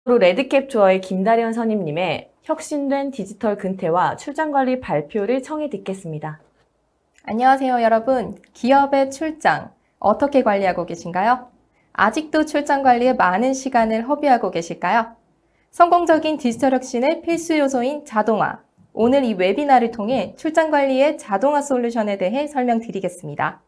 레드캡 투어의 김다련 선임님의 혁신된 디지털 근태와 출장관리 발표를 청해 듣겠습니다. 안녕하세요, 여러분. 기업의 출장 어떻게 관리하고 계신가요? 아직도 출장 관리에 많은 시간을 허비하고 계실까요? 성공적인 디지털 혁신의 필수 요소인 자동화. 오늘 이 웨비나를 통해 출장 관리의 자동화 솔루션에 대해 설명드리겠습니다.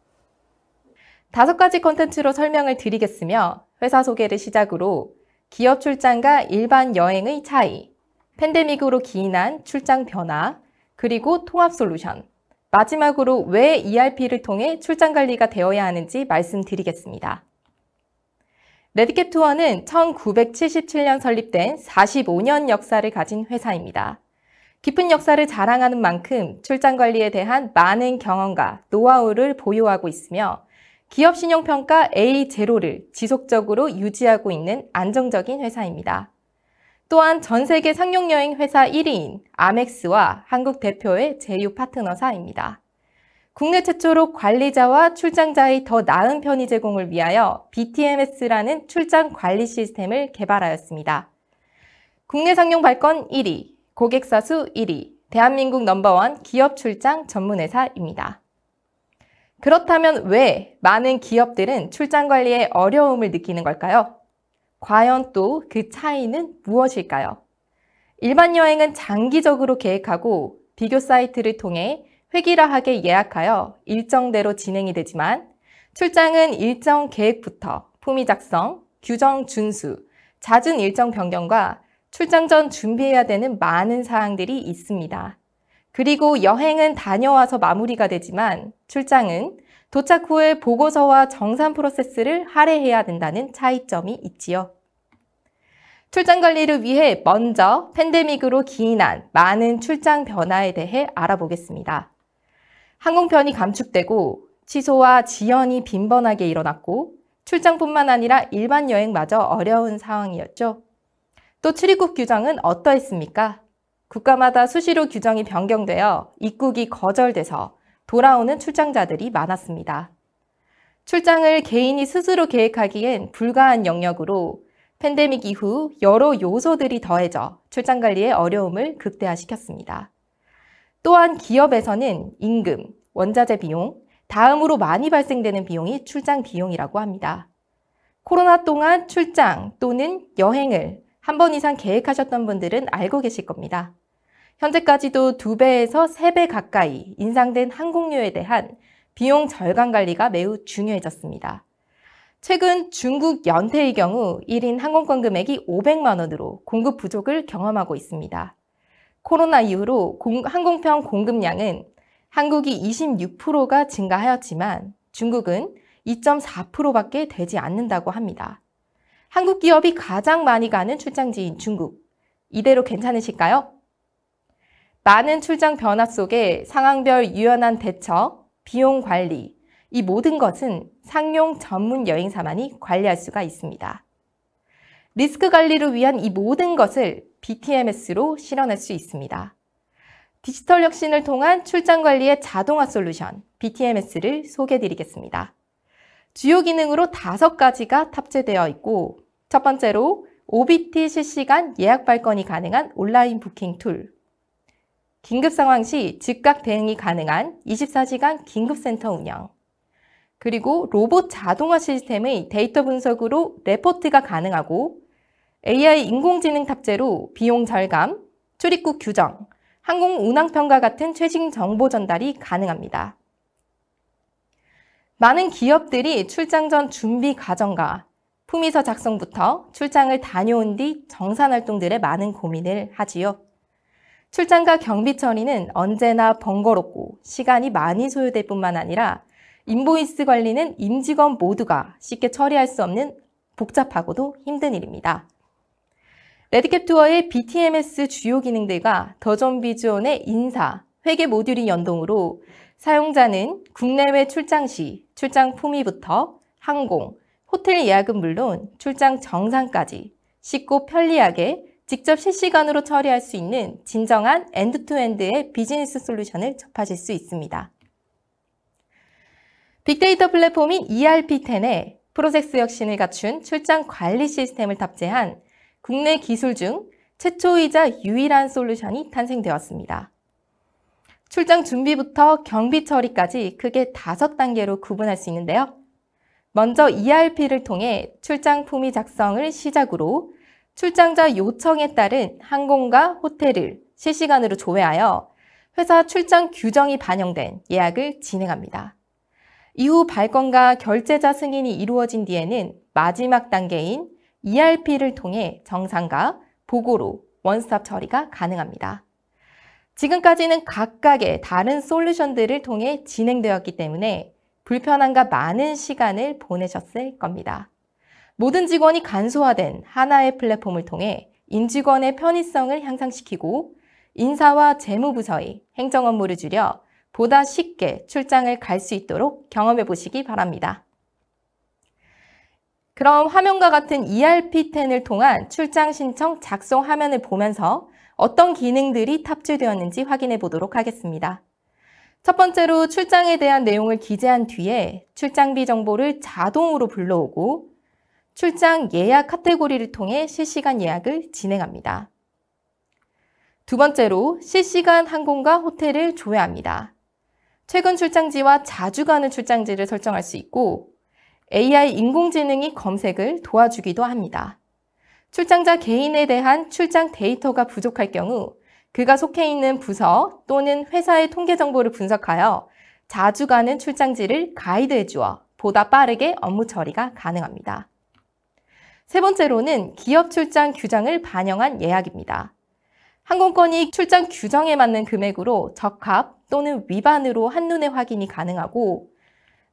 5가지 콘텐츠로 설명을 드리겠으며 회사 소개를 시작으로 기업 출장과 일반 여행의 차이, 팬데믹으로 기인한 출장 변화, 그리고 통합 솔루션, 마지막으로 왜 ERP를 통해 출장 관리가 되어야 하는지 말씀드리겠습니다. 레드캡 투어는 1977년 설립된 45년 역사를 가진 회사입니다. 깊은 역사를 자랑하는 만큼 출장 관리에 대한 많은 경험과 노하우를 보유하고 있으며 기업 신용평가 A0를 지속적으로 유지하고 있는 안정적인 회사입니다. 또한 전 세계 상용여행 회사 1위인 아멕스와 한국 대표의 제휴 파트너사입니다. 국내 최초로 관리자와 출장자의 더 나은 편의 제공을 위하여 BTMS라는 출장 관리 시스템을 개발하였습니다. 국내 상용 발권 1위, 고객사 수 1위, 대한민국 넘버원 기업 출장 전문회사입니다. 그렇다면 왜 많은 기업들은 출장 관리에 어려움을 느끼는 걸까요? 과연 또 그 차이는 무엇일까요? 일반 여행은 장기적으로 계획하고 비교 사이트를 통해 획일화하게 예약하여 일정대로 진행이 되지만 출장은 일정 계획부터 품위 작성, 규정 준수, 잦은 일정 변경과 출장 전 준비해야 되는 많은 사항들이 있습니다. 그리고 여행은 다녀와서 마무리가 되지만 출장은 도착 후에 보고서와 정산 프로세스를 할애해야 된다는 차이점이 있지요. 출장 관리를 위해 먼저 팬데믹으로 기인한 많은 출장 변화에 대해 알아보겠습니다. 항공편이 감축되고 취소와 지연이 빈번하게 일어났고 출장뿐만 아니라 일반 여행마저 어려운 상황이었죠. 또 출입국 규정은 어떠했습니까? 국가마다 수시로 규정이 변경되어 입국이 거절돼서 돌아오는 출장자들이 많았습니다. 출장을 개인이 스스로 계획하기엔 불가한 영역으로 팬데믹 이후 여러 요소들이 더해져 출장 관리의 어려움을 극대화시켰습니다. 또한 기업에서는 임금, 원자재 비용, 다음으로 많이 발생되는 비용이 출장 비용이라고 합니다. 코로나 동안 출장 또는 여행을 한 번 이상 계획하셨던 분들은 알고 계실 겁니다. 현재까지도 2배에서 3배 가까이 인상된 항공료에 대한 비용 절감 관리가 매우 중요해졌습니다. 최근 중국 연태의 경우 1인 항공권 금액이 500만 원으로 공급 부족을 경험하고 있습니다. 코로나 이후로 항공편 공급량은 한국이 26%가 증가하였지만 중국은 2.4%밖에 되지 않는다고 합니다. 한국 기업이 가장 많이 가는 출장지인 중국. 이대로 괜찮으실까요? 많은 출장 변화 속에 상황별 유연한 대처, 비용 관리, 이 모든 것은 상용 전문 여행사만이 관리할 수가 있습니다. 리스크 관리를 위한 이 모든 것을 BTMS로 실현할 수 있습니다. 디지털 혁신을 통한 출장 관리의 자동화 솔루션, BTMS를 소개해드리겠습니다. 주요 기능으로 5가지가 탑재되어 있고 첫 번째로 OBT 실시간 예약 발권이 가능한 온라인 부킹 툴, 긴급 상황 시 즉각 대응이 가능한 24시간 긴급센터 운영, 그리고 로봇 자동화 시스템의 데이터 분석으로 레포트가 가능하고 AI 인공지능 탑재로 비용 절감, 출입국 규정, 항공 운항 평가 같은 최신 정보 전달이 가능합니다. 많은 기업들이 출장 전 준비 과정과 품위서 작성부터 출장을 다녀온 뒤 정산 활동들에 많은 고민을 하지요. 출장과 경비 처리는 언제나 번거롭고 시간이 많이 소요될 뿐만 아니라 인보이스 관리는 임직원 모두가 쉽게 처리할 수 없는 복잡하고도 힘든 일입니다. 레드캡 투어의 BTMS 주요 기능들과 더존비즈온의 인사, 회계 모듈이 연동으로 사용자는 국내외 출장 시 출장 품위부터 항공, 호텔 예약은 물론 출장 정산까지 쉽고 편리하게 직접 실시간으로 처리할 수 있는 진정한 엔드투엔드의 비즈니스 솔루션을 접하실 수 있습니다. 빅데이터 플랫폼인 ERP10에 프로세스 혁신을 갖춘 출장 관리 시스템을 탑재한 국내 기술 중 최초이자 유일한 솔루션이 탄생되었습니다. 출장 준비부터 경비 처리까지 크게 5단계로 구분할 수 있는데요. 먼저 ERP를 통해 출장 품위 작성을 시작으로 출장자 요청에 따른 항공과 호텔을 실시간으로 조회하여 회사 출장 규정이 반영된 예약을 진행합니다. 이후 발권과 결제자 승인이 이루어진 뒤에는 마지막 단계인 ERP를 통해 정상과 보고로 원스톱 처리가 가능합니다. 지금까지는 각각의 다른 솔루션들을 통해 진행되었기 때문에 불편함과 많은 시간을 보내셨을 겁니다. 모든 직원이 간소화된 하나의 플랫폼을 통해 임직원의 편의성을 향상시키고 인사와 재무부서의 행정 업무를 줄여 보다 쉽게 출장을 갈 수 있도록 경험해 보시기 바랍니다. 그럼 화면과 같은 ERP10을 통한 출장 신청 작성 화면을 보면서 어떤 기능들이 탑재되었는지 확인해 보도록 하겠습니다. 첫 번째로 출장에 대한 내용을 기재한 뒤에 출장비 정보를 자동으로 불러오고 출장 예약 카테고리를 통해 실시간 예약을 진행합니다. 두 번째로 실시간 항공과 호텔을 조회합니다. 최근 출장지와 자주 가는 출장지를 설정할 수 있고 AI 인공지능이 검색을 도와주기도 합니다. 출장자 개인에 대한 출장 데이터가 부족할 경우 그가 속해 있는 부서 또는 회사의 통계 정보를 분석하여 자주 가는 출장지를 가이드해 주어 보다 빠르게 업무 처리가 가능합니다. 세 번째로는 기업 출장 규정을 반영한 예약입니다. 항공권이 출장 규정에 맞는 금액으로 적합 또는 위반으로 한눈에 확인이 가능하고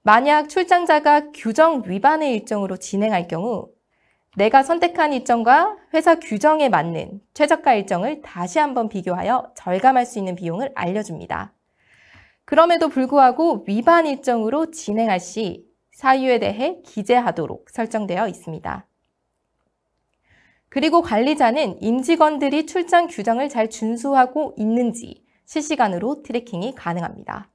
만약 출장자가 규정 위반의 일정으로 진행할 경우 내가 선택한 일정과 회사 규정에 맞는 최저가 일정을 다시 한번 비교하여 절감할 수 있는 비용을 알려줍니다. 그럼에도 불구하고 위반 일정으로 진행할 시 사유에 대해 기재하도록 설정되어 있습니다. 그리고 관리자는 임직원들이 출장 규정을 잘 준수하고 있는지 실시간으로 트래킹이 가능합니다.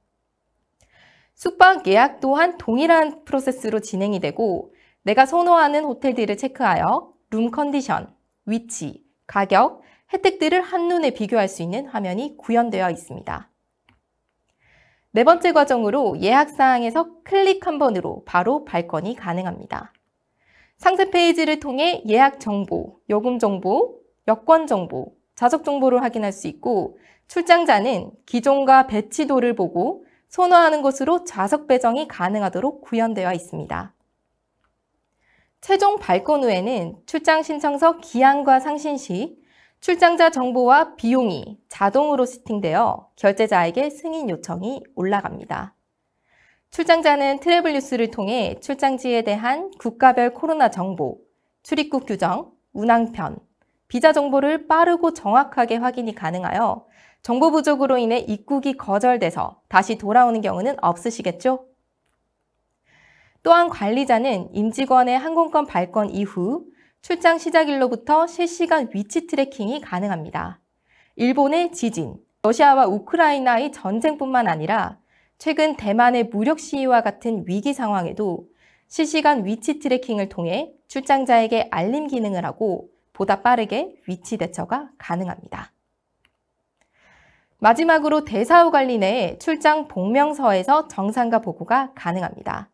숙박 예약 또한 동일한 프로세스로 진행이 되고 내가 선호하는 호텔들을 체크하여 룸 컨디션, 위치, 가격, 혜택들을 한눈에 비교할 수 있는 화면이 구현되어 있습니다. 네 번째 과정으로 예약사항에서 클릭 한 번으로 바로 발권이 가능합니다. 상세 페이지를 통해 예약 정보, 요금 정보, 여권 정보, 좌석 정보를 확인할 수 있고 출장자는 기종과 배치도를 보고 선호하는 곳으로 좌석 배정이 가능하도록 구현되어 있습니다. 최종 발권 후에는 출장 신청서 기한과 상신 시 출장자 정보와 비용이 자동으로 세팅되어 결제자에게 승인 요청이 올라갑니다. 출장자는 트래블 뉴스를 통해 출장지에 대한 국가별 코로나 정보, 출입국 규정, 운항편, 비자 정보를 빠르고 정확하게 확인이 가능하여 정보 부족으로 인해 입국이 거절돼서 다시 돌아오는 경우는 없으시겠죠? 또한 관리자는 임직원의 항공권 발권 이후 출장 시작일로부터 실시간 위치 트래킹이 가능합니다. 일본의 지진, 러시아와 우크라이나의 전쟁뿐만 아니라 최근 대만의 무력 시위와 같은 위기 상황에도 실시간 위치 트래킹을 통해 출장자에게 알림 기능을 하고 보다 빠르게 위치 대처가 가능합니다. 마지막으로 대사후 관리 내에 출장 복명서에서 정상가 보고가 가능합니다.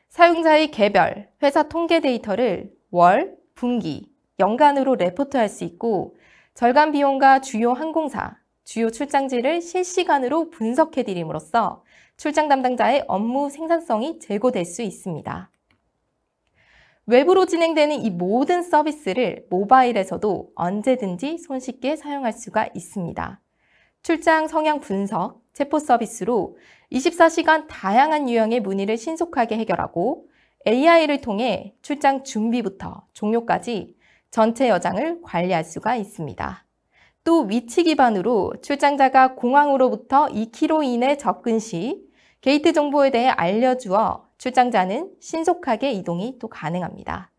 사용자의 개별, 회사 통계 데이터를 월, 분기, 연간으로 레포트할 수 있고 절감 비용과 주요 항공사, 주요 출장지를 실시간으로 분석해드림으로써 출장 담당자의 업무 생산성이 제고될 수 있습니다. 외부로 진행되는 이 모든 서비스를 모바일에서도 언제든지 손쉽게 사용할 수가 있습니다. 출장 성향 분석, 체포 서비스로 24시간 다양한 유형의 문의를 신속하게 해결하고 AI를 통해 출장 준비부터 종료까지 전체 여장을 관리할 수가 있습니다. 또 위치 기반으로 출장자가 공항으로부터 2km 이내 접근 시 게이트 정보에 대해 알려주어 출장자는 신속하게 이동이 또 가능합니다.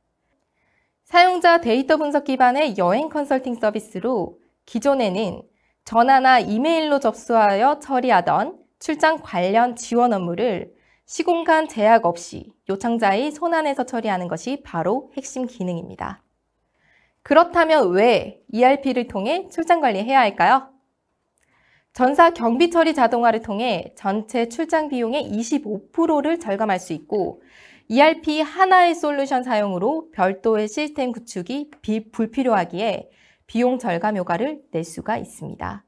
사용자 데이터 분석 기반의 여행 컨설팅 서비스로 기존에는 전화나 이메일로 접수하여 처리하던 출장 관련 지원 업무를 시공간 제약 없이 요청자의 손안에서 처리하는 것이 바로 핵심 기능입니다. 그렇다면 왜 ERP를 통해 출장 관리해야 할까요? 전사 경비 처리 자동화를 통해 전체 출장 비용의 25%를 절감할 수 있고 ERP 하나의 솔루션 사용으로 별도의 시스템 구축이 불필요하기에 비용 절감 효과를 낼 수가 있습니다.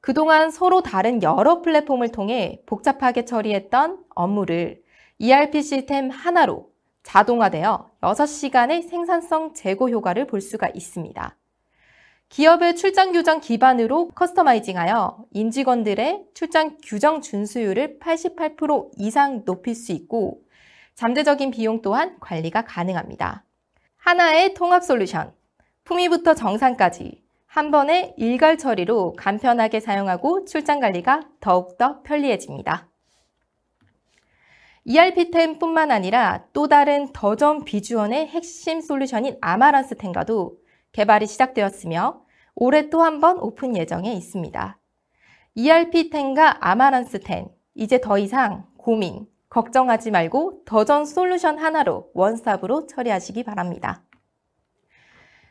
그동안 서로 다른 여러 플랫폼을 통해 복잡하게 처리했던 업무를 ERP 시스템 하나로 자동화되어 6시간의 생산성 제고 효과를 볼 수가 있습니다. 기업의 출장 규정 기반으로 커스터마이징하여 임직원들의 출장 규정 준수율을 88% 이상 높일 수 있고 잠재적인 비용 또한 관리가 가능합니다. 하나의 통합 솔루션, 품위부터 정산까지 한 번의 일괄 처리로 간편하게 사용하고 출장 관리가 더욱더 편리해집니다. ERP10뿐만 아니라 또 다른 더존 비주얼의 핵심 솔루션인 아마란스 10과도 개발이 시작되었으며 올해 또 한 번 오픈 예정에 있습니다. ERP10과 아마란스 10, 이제 더 이상 고민, 걱정하지 말고 더존 솔루션 하나로 원스톱으로 처리하시기 바랍니다.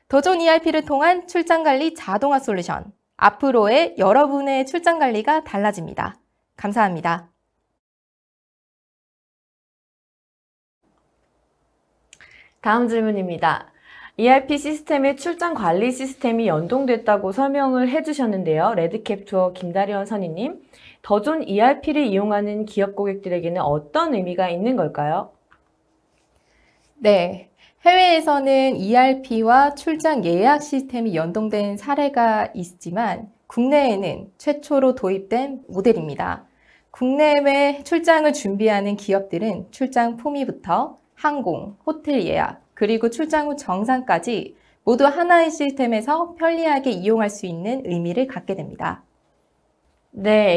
더존 ERP를 통한 출장관리 자동화 솔루션, 앞으로의 여러분의 출장관리가 달라집니다. 감사합니다. 다음 질문입니다. ERP 시스템의 출장 관리 시스템이 연동됐다고 설명을 해주셨는데요. 레드캡 투어 김다리원 선임님, 더존 ERP를 이용하는 기업 고객들에게는 어떤 의미가 있는 걸까요? 네, 해외에서는 ERP와 출장 예약 시스템이 연동된 사례가 있지만 국내에는 최초로 도입된 모델입니다. 국내외 출장을 준비하는 기업들은 출장 품위부터 항공, 호텔 예약, 그리고 출장 후 정산까지 모두 하나의 시스템에서 편리하게 이용할 수 있는 의미를 갖게 됩니다. 네,